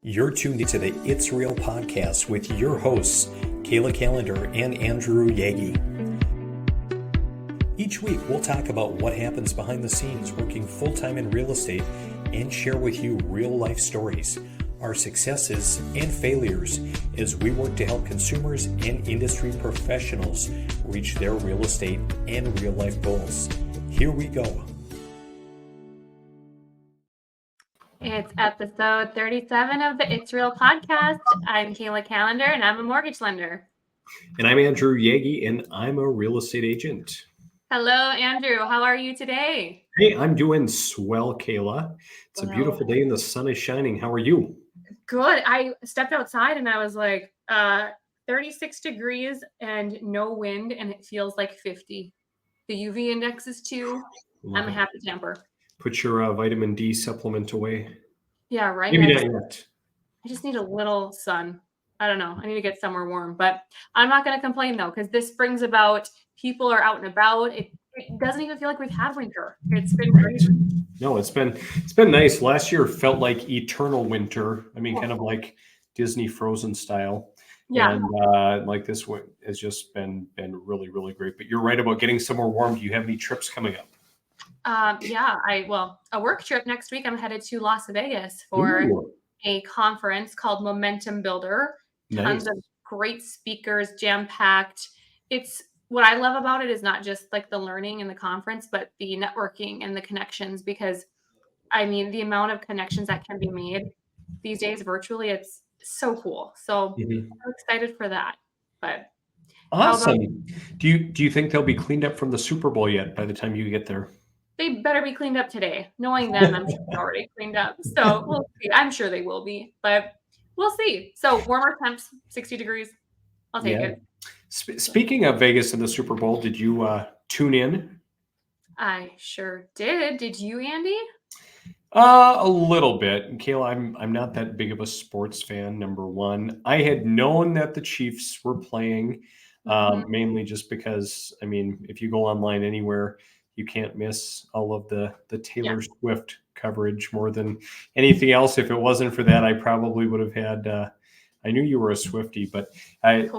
You're tuned into the It's Real podcast with your hosts, Kayla Kallander and Andrew Yaggie. Each week, we'll talk about what happens behind the scenes working full-time in real estate and share with you real-life stories, our successes and failures as we work to help consumers and industry professionals reach their real estate and real-life goals. Here we go. It's episode 37 of the It's Real podcast. I'm Kayla Kallander, and I'm a mortgage lender. And I'm Andrew Yaggie, and I'm a real estate agent. Hello, Andrew. How are you today? Hey, I'm doing swell, Kayla. It's a beautiful day and the sun is shining. How are you? Good. I stepped outside and I was like, 36 degrees and no wind, and it feels like 50. The UV index is 2. I'm a happy camper. Put your vitamin D supplement away. Yeah, right. Maybe not yet. I just need a little sun. I don't know. I need to get somewhere warm, but I'm not going to complain though, because this brings about people are out and about. It doesn't even feel like we've had winter. It's been great. No, it's been nice. Last year felt like eternal winter. I mean, kind of like Disney Frozen style. Yeah. And like this one has just been really, really great. But you're right about getting somewhere warm. Do you have any trips coming up? A work trip next week. I'm headed to Las Vegas for a conference called Momentum Builder. Tons of great speakers, jam-packed. It's what I love about it is not just like the learning and the conference, but the networking and the connections, because I mean, the amount of connections that can be made these days virtually, it's so cool. So I'm excited for that. But awesome. Do you think they'll be cleaned up from the Super Bowl yet by the time you get there? They better be cleaned up today. Knowing them, I'm sure they're already cleaned up. So we'll see. I'm sure they will be, but we'll see. So warmer temps, 60 degrees. I'll take it. Speaking of Vegas and the Super Bowl, did you tune in? I sure did. Did you, Andy? A little bit. Kayla, I'm not that big of a sports fan, number one. I had known that the Chiefs were playing, mainly just because, I mean, if you go online anywhere, you can't miss all of the Taylor Swift coverage more than anything else. If it wasn't for that, I probably would have had, I knew you were a Swiftie, but I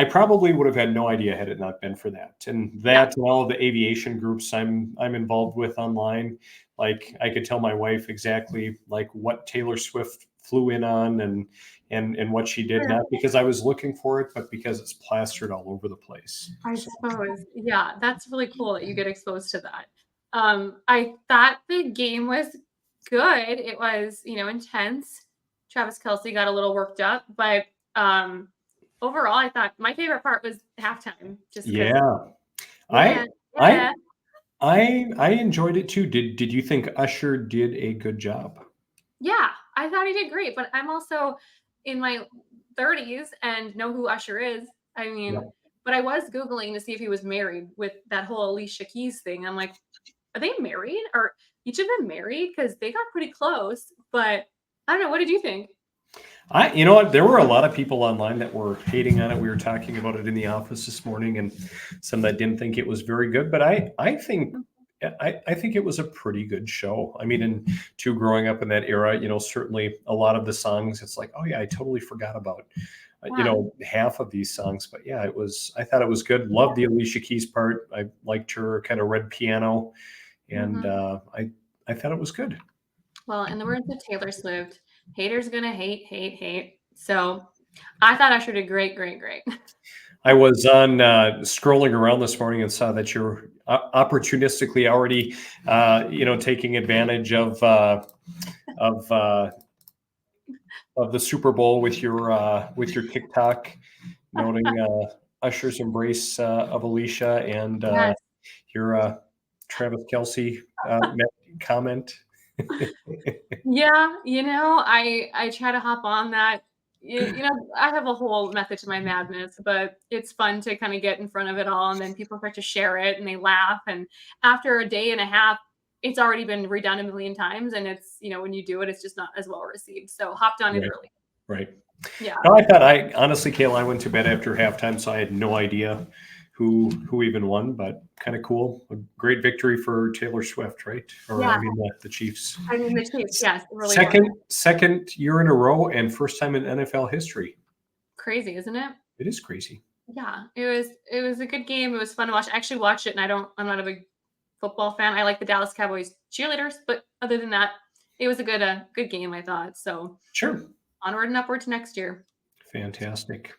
probably would have had no idea had it not been for that. And that and all of the aviation groups I'm involved with online, like I could tell my wife exactly like what Taylor Swift flew in on and what she did, not because I was looking for it, but because it's plastered all over the place. I suppose. Yeah, that's really cool that you get exposed to that. I thought the game was good. It was, intense. Travis Kelce got a little worked up, but overall, I thought my favorite part was halftime. I enjoyed it too. Did you think Usher did a good job? Yeah, I thought he did great, but I'm also in my 30s and know who Usher is. I mean, but I was Googling to see if he was married with that whole Alicia Keys thing. I'm like, are they married? Are each of them married? Because they got pretty close, but I don't know. What did you think? You know what? There were a lot of people online that were hating on it. We were talking about it in the office this morning, and some that didn't think it was very good. But I think it was a pretty good show. I mean, and too, growing up in that era, certainly a lot of the songs, it's like, oh yeah, I totally forgot about, half of these songs. But yeah, I thought it was good. Loved the Alicia Keys part. I liked her kind of red piano, and I thought it was good. Well, in the words of Taylor Swift, haters gonna hate. So I thought Usher did great. I was on scrolling around this morning and saw that you're opportunistically already, taking advantage of the Super Bowl with your TikTok, noting Usher's embrace of Alicia and your Travis Kelce comment. Yeah, I try to hop on that. I have a whole method to my madness, but it's fun to kind of get in front of it all, and then people start to share it and they laugh, and after a day and a half it's already been redone a million times, and it's when you do it, it's just not as well received. So hopped on it early. Right. Yeah. No, I thought honestly, Kayla, I went to bed after halftime, so I had no idea who who even won, but kind of cool. A great victory for Taylor Swift, right? Or Yeah. I mean the Chiefs. I mean, the Chiefs, yes, it really was. Second year in a row and first time in NFL history. Crazy, isn't it? It is crazy. Yeah, it was a good game. It was fun to watch. I actually watched it, and I'm not a big football fan. I like the Dallas Cowboys cheerleaders, but other than that, it was a good game, I thought. So Sure. onward and upward to next year. Fantastic.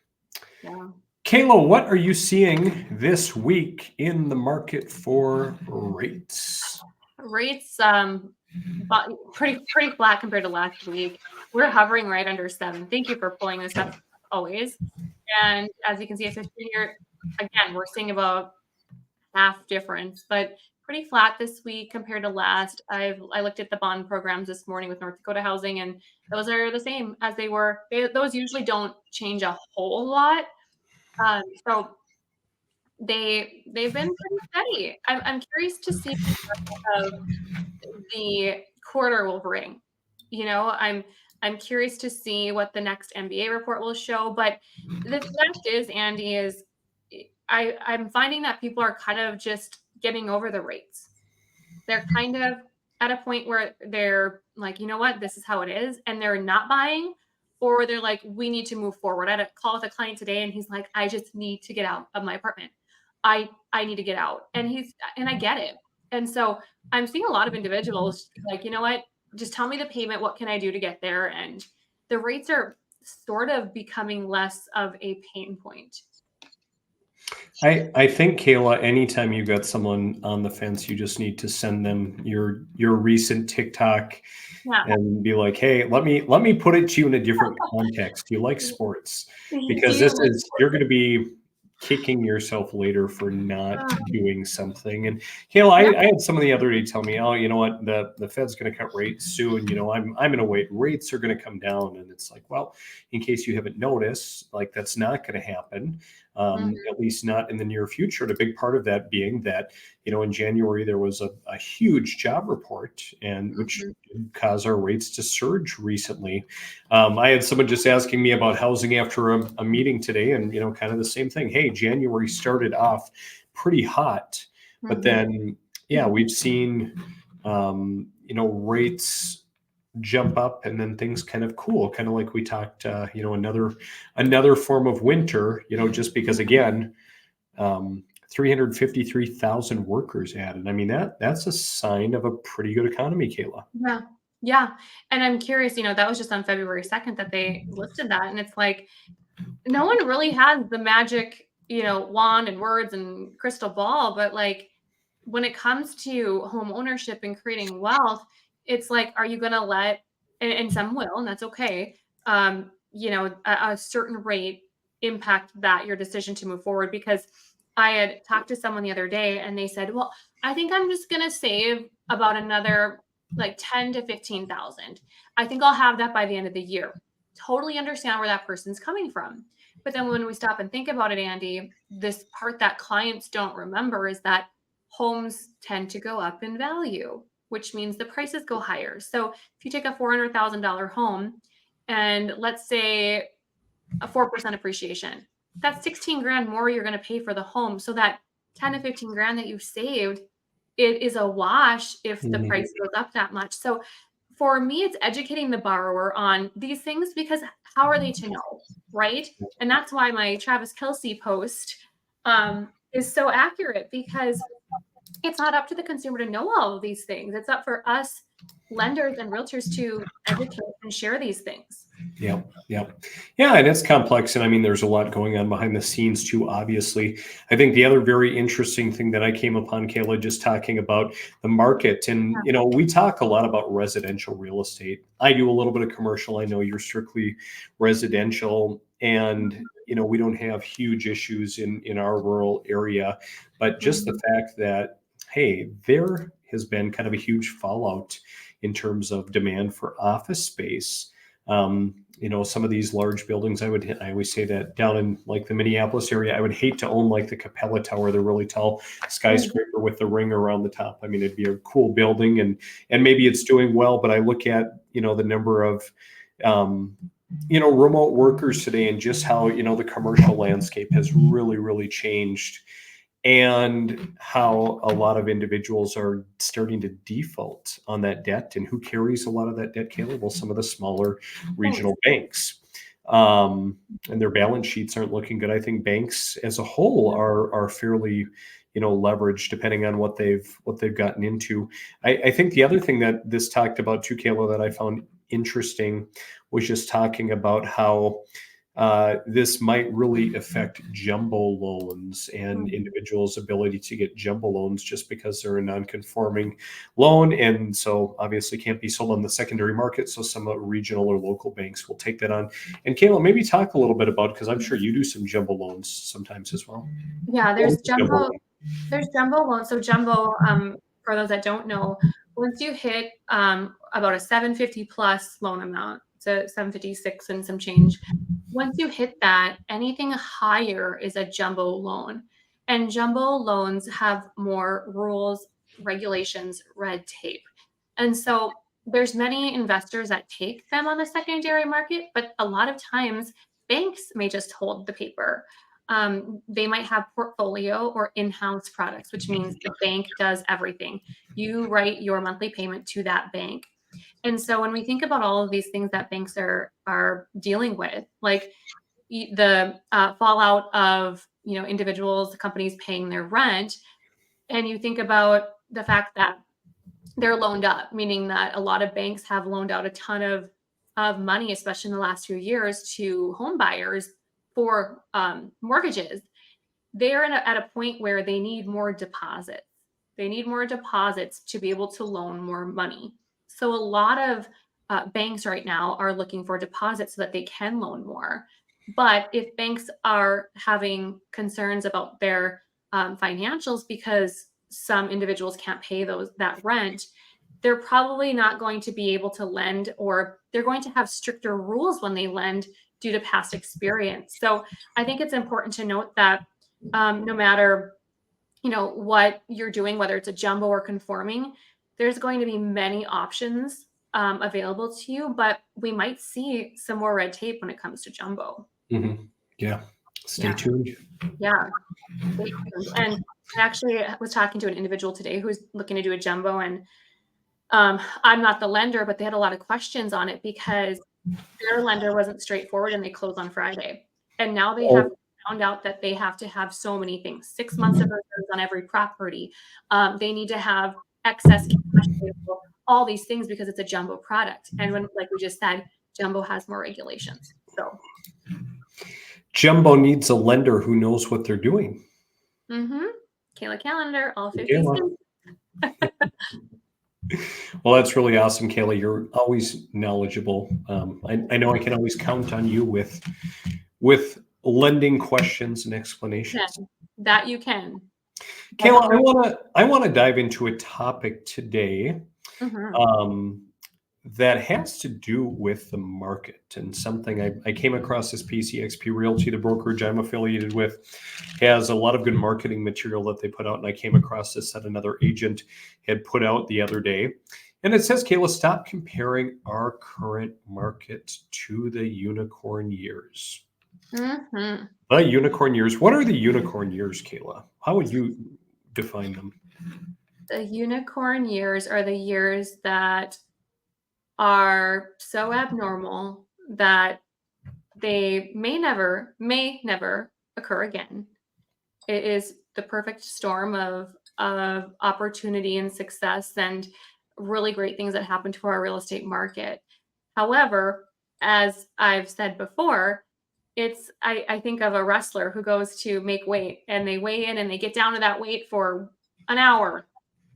Yeah. Kayla, what are you seeing this week in the market for rates? Rates, but pretty flat compared to last week. We're hovering right under 7. Thank you for pulling this up always. And as you can see, especially here, again, we're seeing about half difference, but pretty flat this week compared to last. I looked at the bond programs this morning with North Dakota Housing, and those are the same as they were. Those usually don't change a whole lot. So they've been pretty steady. I'm curious to see what the quarter will bring. You know, I'm curious to see what the next MBA report will show. But the fact is, Andy, is I'm finding that people are kind of just getting over the rates. They're kind of at a point where they're like, you know what, this is how it is, and they're not buying, or they're like, we need to move forward. I had a call with a client today, and he's like, I just need to get out of my apartment. I need to get out, and I get it. And so I'm seeing a lot of individuals like, you know what, just tell me the payment. What can I do to get there? And the rates are sort of becoming less of a pain point. I think, Kayla, anytime you got someone on the fence, you just need to send them your recent TikTok Yeah. and be like, hey, let me put it to you in a different context. Do you like sports? Because you're going to be kicking yourself later for not doing something. And Kayla, I had someone the other day tell me, oh, you know what, the Fed's going to cut rates soon. You know, I'm going to wait. Rates are going to come down. And it's like, well, in case you haven't noticed, like that's not going to happen. At least not in the near future. And a big part of that being that, you know, in January, there was a huge job report and which caused our rates to surge recently. I had someone just asking me about housing after a meeting today and, you know, kind of the same thing. Hey, January started off pretty hot, but then, yeah, we've seen, you know, rates jump up and then things kind of cool, kind of like we talked, you know, another form of winter, you know, just because again, 353,000 workers added. I mean, that's a sign of a pretty good economy, Kayla. Yeah. Yeah. And I'm curious, you know, that was just on February 2nd that they listed that. And it's like, no one really has the magic, you know, wand and words and crystal ball, but like when it comes to home ownership and creating wealth, it's like, are you going to let, and some will, and that's okay, you know, a certain rate impact that your decision to move forward? Because I had talked to someone the other day and they said, well, I think I'm just going to save about another like 10 to 15,000. I think I'll have that by the end of the year. Totally understand where that person's coming from. But then when we stop and think about it, Andy, this part that clients don't remember is that homes tend to go up in value, which means the prices go higher. So if you take a $400,000 home and let's say a 4% appreciation, that's 16 grand more you're going to pay for the home. So that 10 to 15 grand that you saved, it is a wash if the price goes up that much. So for me, it's educating the borrower on these things because how are they to know, right? And that's why my Travis Kelce post is so accurate, because it's not up to the consumer to know all of these things. It's up for us lenders and realtors to educate and share these things. Yeah. And it's complex. And I mean, there's a lot going on behind the scenes too, obviously. I think the other very interesting thing that I came upon, Kayla, just talking about the market. And, you know, we talk a lot about residential real estate. I do a little bit of commercial. I know you're strictly residential. And, you know, we don't have huge issues in our rural area. But just the fact that, hey, there has been kind of a huge fallout in terms of demand for office space. You know, some of these large buildings, I always say that down in like the Minneapolis area, I would hate to own like the Capella Tower, the really tall skyscraper with the ring around the top. I mean, it'd be a cool building and maybe it's doing well, but I look at, you know, the number of, you know, remote workers today and just how, you know, the commercial landscape has really, really changed. and how a lot of individuals are starting to default on that debt. And who carries a lot of that debt, Kayla? Well, some of the smaller regional banks. And their balance sheets aren't looking good. I think banks as a whole are fairly, leveraged depending on what they've gotten into. I think the other thing that this talked about too, Kayla, that I found interesting was just talking about how this might really affect jumbo loans and individuals' ability to get jumbo loans just because they're a non-conforming loan. And so obviously can't be sold on the secondary market. So some regional or local banks will take that on. And Kayla, maybe talk a little bit about, because I'm sure you do some jumbo loans sometimes as well. Yeah, there's jumbo loans. So jumbo, for those that don't know, once you hit about a 750 plus loan amount, so 756 and some change, once you hit that, anything higher is a jumbo loan. And jumbo loans have more rules, regulations, red tape. And so there's many investors that take them on the secondary market, but a lot of times banks may just hold the paper. They might have portfolio or in-house products, which means the bank does everything. You write your monthly payment to that bank. And so when we think about all of these things that banks are dealing with, like the fallout of individuals, companies paying their rent, and you think about the fact that they're loaned up, meaning that a lot of banks have loaned out a ton of money, especially in the last few years, to home buyers for mortgages. They're at a point where they need more deposits. They need more deposits to be able to loan more money. So a lot of banks right now are looking for deposits so that they can loan more. But if banks are having concerns about their financials because some individuals can't pay that rent, they're probably not going to be able to lend, or they're going to have stricter rules when they lend due to past experience. So I think it's important to note that no matter what you're doing, whether it's a jumbo or conforming, there's going to be many options available to you, but we might see some more red tape when it comes to jumbo. Mm-hmm. Yeah. Stay tuned. Yeah. And I actually was talking to an individual today who's looking to do a jumbo, and I'm not the lender, but they had a lot of questions on it because their lender wasn't straightforward and they closed on Friday. And now they have found out that they have to have so many things, 6 months of reserves on every property. They need to have excess cash available, all these things because it's a jumbo product. And when, like we just said, jumbo has more regulations. So jumbo needs a lender who knows what they're doing. Kayla Kallander, all 50 states. Well, that's really awesome, Kayla. You're always knowledgeable. I know I can always count on you with lending questions and explanations. Yeah, that you can. Kayla, I want to dive into a topic today that has to do with the market, and something I came across. This PCXP Realty, the brokerage I'm affiliated with, has a lot of good marketing material that they put out, and I came across this that another agent had put out the other day. And it says, Kayla, stop comparing our current market to the unicorn years. The unicorn years. What are the unicorn years, Kayla? How would you define them? The unicorn years are the years that are so abnormal that they may never occur again. It is the perfect storm of opportunity and success and really great things that happen to our real estate market. However, as I've said before, I think of a wrestler who goes to make weight, and they weigh in and they get down to that weight for an hour,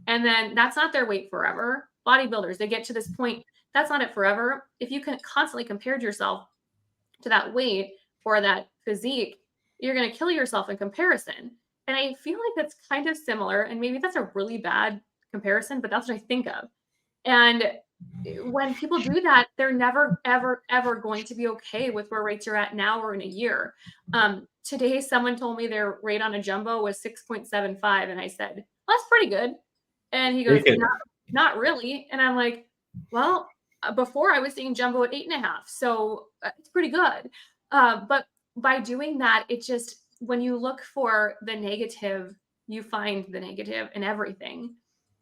and then that's not their weight forever. Bodybuilders, they get to this point, that's not it forever. If you can constantly compare yourself to that weight or that physique, you're going to kill yourself in comparison. And I feel like that's kind of similar, and maybe that's a really bad comparison, but that's what I think of. And when people do that, they're never, ever, ever going to be okay with where rates are at now or in a year. Today, someone told me their rate on a jumbo was 6.75, and I said, well, that's pretty good. And he goes, not really. And I'm like, well, before I was seeing jumbo at 8.5, so it's pretty good. But by doing that, it just, when you look for the negative you find the negative in everything.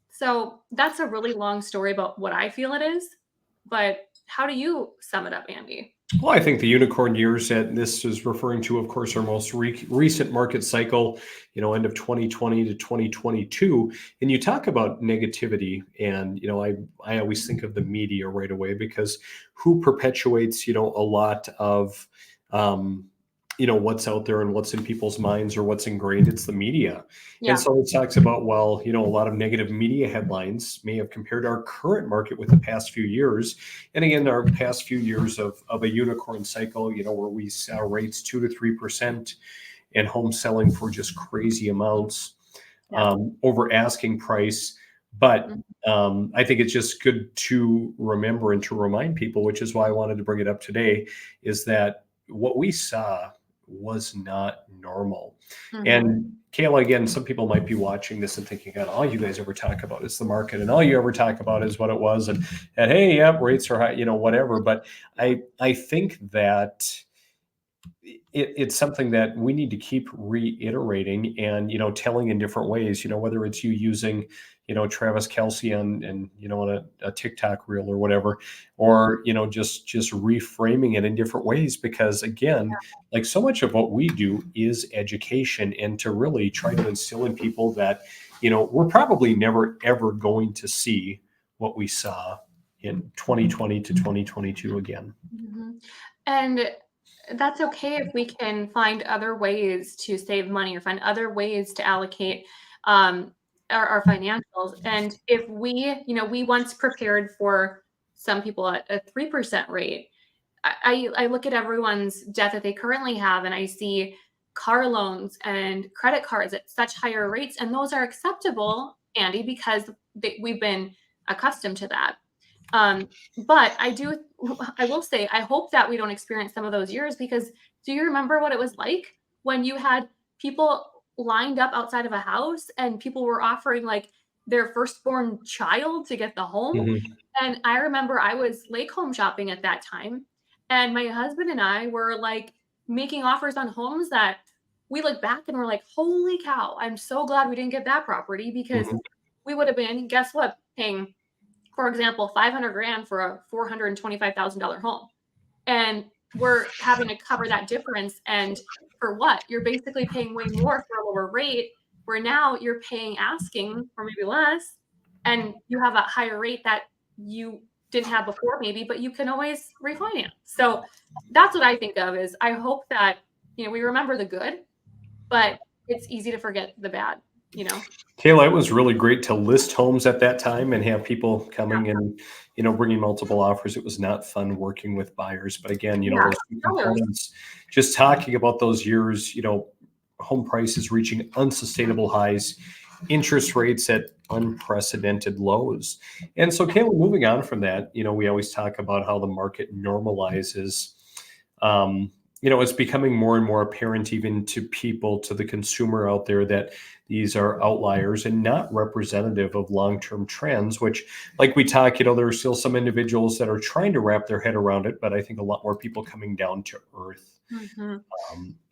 So that's a really long story about what I feel it is. But how do you sum it up, Andy? Well, I think the unicorn years that this is referring to, of course, our most recent market cycle, end of 2020 to 2022. And you talk about negativity, and I always think of the media right away, because who perpetuates, a lot of, what's out there and what's in people's minds or what's ingrained. It's the media. And Yeah. so it talks about, well, a lot of negative media headlines may have compared our current market with the past few years. And again, our past few years of a unicorn cycle, where we saw rates 2 to 3% and home selling for just crazy amounts, Yeah. over asking price. But Mhm. I think it's just good to remember and to remind people, which is why I wanted to bring it up today, is that what we saw was not normal. Mhm. And Kayla, again, some people might be watching this and thinking, God, all you guys ever talk about is the market, and all you ever talk about is what it was, and hey, yeah, rates are high, whatever. But I think that it's something that we need to keep reiterating and telling in different ways, whether it's you using Travis Kelsey on a TikTok reel or whatever, or just reframing it in different ways, because again, like, so much of what we do is education, and to really try to instill in people that we're probably never ever going to see what we saw in 2020 to 2022 again. Mhm. And that's okay if we can find other ways to save money or find other ways to allocate um, our financials. And if we once prepared for some people at a 3% rate, I look at everyone's debt that they currently have, and I see car loans and credit cards at such higher rates, and those are acceptable, Andy, because we've been accustomed to that. But I will say, I hope that we don't experience some of those years, because do you remember what it was like when you had people lined up outside of a house and people were offering like their firstborn child to get the home? Mhm. And I remember I was lake home shopping at that time, and my husband and I were like making offers on homes that we look back and we're like, holy cow, I'm so glad we didn't get that property, because Mhm. we would have been, guess what, paying, for example, 500 grand for a $425,000 home. And we're having to cover that difference. And for what? You're basically paying way more for a lower rate, where now you're paying asking or maybe less, and you have a higher rate that you didn't have before, maybe, but you can always refinance. So that's what I think of, is I hope that, we remember the good, but it's easy to forget the bad, you know? Kayla, it was really great to list homes at that time and have people coming and, bringing multiple offers. It was not fun working with buyers. But again, Yeah. those two Sellers. components, just talking about those years, home prices reaching unsustainable highs, interest rates at unprecedented lows. And so, Kayla, moving on from that, we always talk about how the market normalizes. It's becoming more and more apparent, even to people, to the consumer out there, that these are outliers and not representative of long-term trends, which, like we talk, there are still some individuals that are trying to wrap their head around it, but I think a lot more people coming down to earth, Mhm.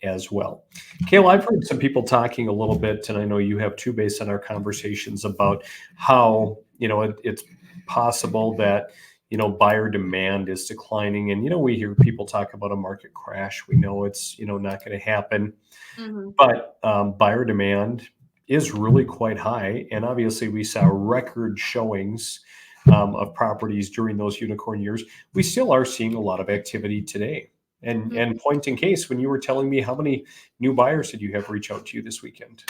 as well. Kayla, I've heard some people talking a little bit, and I know you have too, based on our conversations, about how, it's possible that, buyer demand is declining. And, we hear people talk about a market crash. We know it's, not going to happen. Mhm. But buyer demand is really quite high. And obviously, we saw record showings of properties during those unicorn years. We still are seeing a lot of activity today. And point in case, when you were telling me, how many new buyers did you have reach out to you this weekend?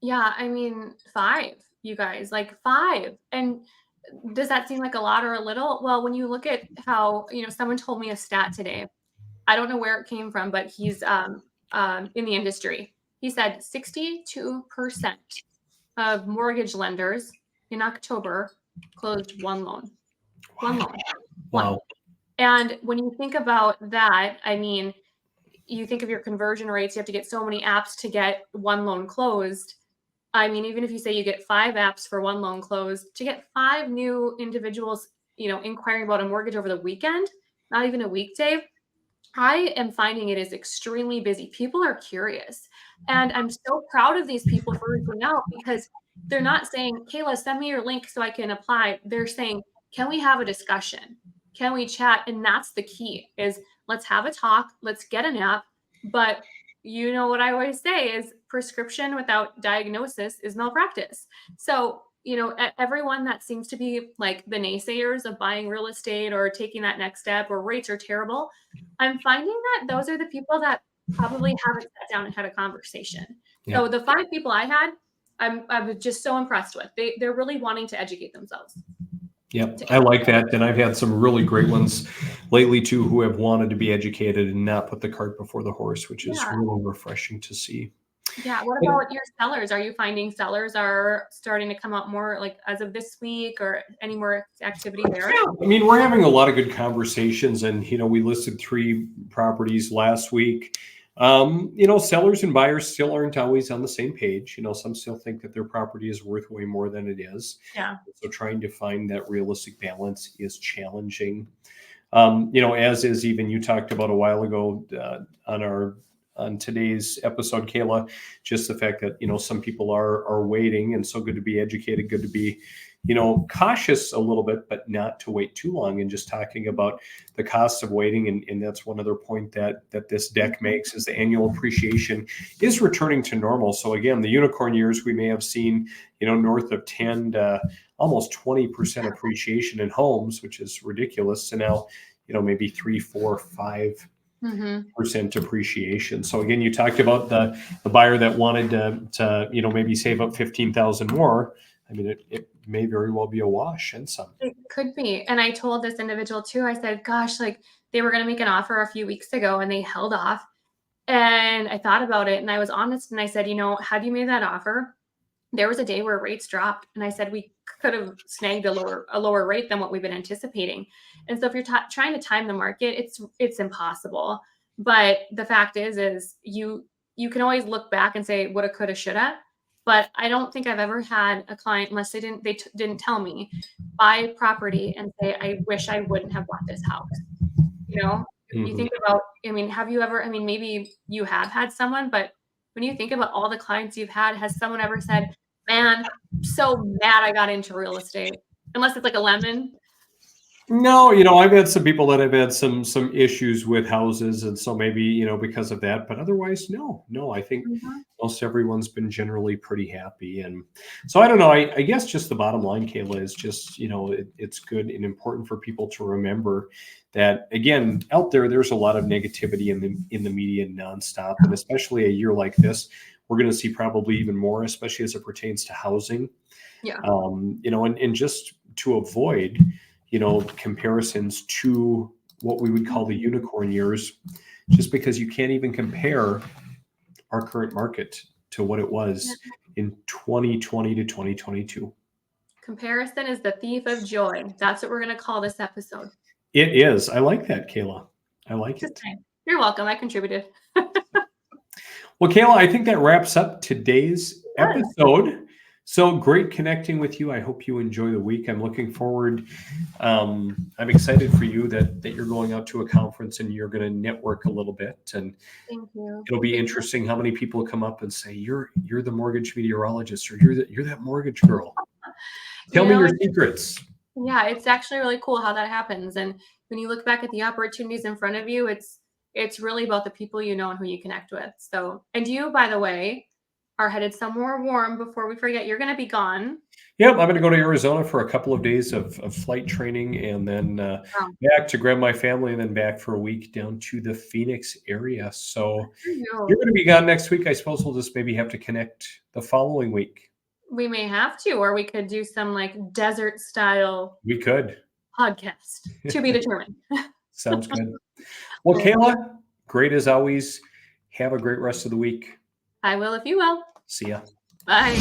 Yeah, I mean, 5, you guys, like 5. And does that seem like a lot or a little? Well, when you look at how, someone told me a stat today. I don't know where it came from, but he's in the industry. He said 62% of mortgage lenders in October closed one loan. One loan. One. Wow. And when you think about that, I mean, you think of your conversion rates, you have to get so many apps to get one loan closed. I mean, even if you say you get 5 apps for one loan closed, to get 5 new individuals, inquiring about a mortgage over the weekend, not even a weekday, I am finding it is extremely busy. People are curious. And I'm so proud of these people for reaching out, because they're not saying, Kayla, send me your link so I can apply. They're saying, can we have a discussion? Can we chat? And that's the key, is let's have a talk. Let's get an app. But you know what I always say is prescription without diagnosis is malpractice. So, everyone that seems to be like the naysayers of buying real estate or taking that next step, or rates are terrible, I'm finding that those are the people that probably haven't sat down and had a conversation. Yeah. So the 5 people I had, I was just so impressed with. They're really wanting to educate themselves. Yep, I like that. And I've had some really great ones lately too, who have wanted to be educated and not put the cart before the horse, which is really refreshing to see. Yeah. What about your sellers? Are you finding sellers are starting to come out more, like as of this week, or any more activity there? Yeah, I mean, we're having a lot of good conversations, and we listed 3 properties last week. Sellers and buyers still aren't always on the same page. Some still think that their property is worth way more than it is. Yeah. So trying to find that realistic balance is challenging. As is, even you talked about a while ago on today's episode, Kayla, just the fact that, some people are waiting, and so good to be educated, good to be, cautious a little bit, but not to wait too long, and just talking about the cost of waiting. And that's one other point that this deck makes, is the annual appreciation is returning to normal. So again, the unicorn years, we may have seen, north of 10 to almost 20% appreciation in homes, which is ridiculous. So now, maybe 3, 4, 5% appreciation. So again, you talked about the buyer that wanted to maybe save up 15,000 more. I mean, it may very well be a wash and some. It could be. And I told this individual too, I said, gosh, like they were going to make an offer a few weeks ago and they held off. And I thought about it, and I was honest, and I said, had you made that offer, there was a day where rates dropped, and I said we could have snagged a lower rate than what we've been anticipating. And so if you're trying to time the market, it's impossible. But the fact is you can always look back and say woulda, coulda, shoulda. But I don't think I've ever had a client, unless they didn't tell me, buy property and say, I wish I wouldn't have bought this house. You think about, have you ever, maybe you have had someone, but when you think about all the clients you've had, has someone ever said, man, I'm so mad I got into real estate? Unless it's like a lemon. No, I've had some people that have had some issues with houses, and so maybe, because of that, but otherwise, no, I think most everyone's been generally pretty happy. And so I don't know, I guess just the bottom line, Kayla, is just, it's good and important for people to remember that, again, out there's a lot of negativity in the media nonstop, and especially a year like this, we're going to see probably even more, especially as it pertains to housing. Yeah. And just to avoid comparisons to what we would call the unicorn years, just because you can't even compare our current market to what it was in 2020 to 2022. Comparison is the thief of joy. That's what we're going to call this episode. It is. I like that, Kayla. I like it. You're welcome. I contributed. Well, Kayla, I think that wraps up today's episode. So great connecting with you. I hope you enjoy the week. I'm looking forward. I'm excited for you that you're going out to a conference and you're going to network a little bit. And thank you. It'll be interesting how many people come up and say, you're the mortgage meteorologist, or you're that mortgage girl. Tell me your secrets. Yeah, it's actually really cool how that happens. And when you look back at the opportunities in front of you, it's really about the people you know and who you connect with. So, and you, by the way, are headed somewhere warm. Before we forget, you're going to be gone. Yep, I'm going to go to Arizona for a couple of days of flight training, and then back to grab my family, and then back for a week down to the Phoenix area. So you're going to be gone next week. I suppose we'll just maybe have to connect the following week. We may have to, or we could do some like desert style. We could. Podcast to be determined. Sounds good. Well, Kayla, great as always. Have a great rest of the week. I will if you will. See ya. Bye.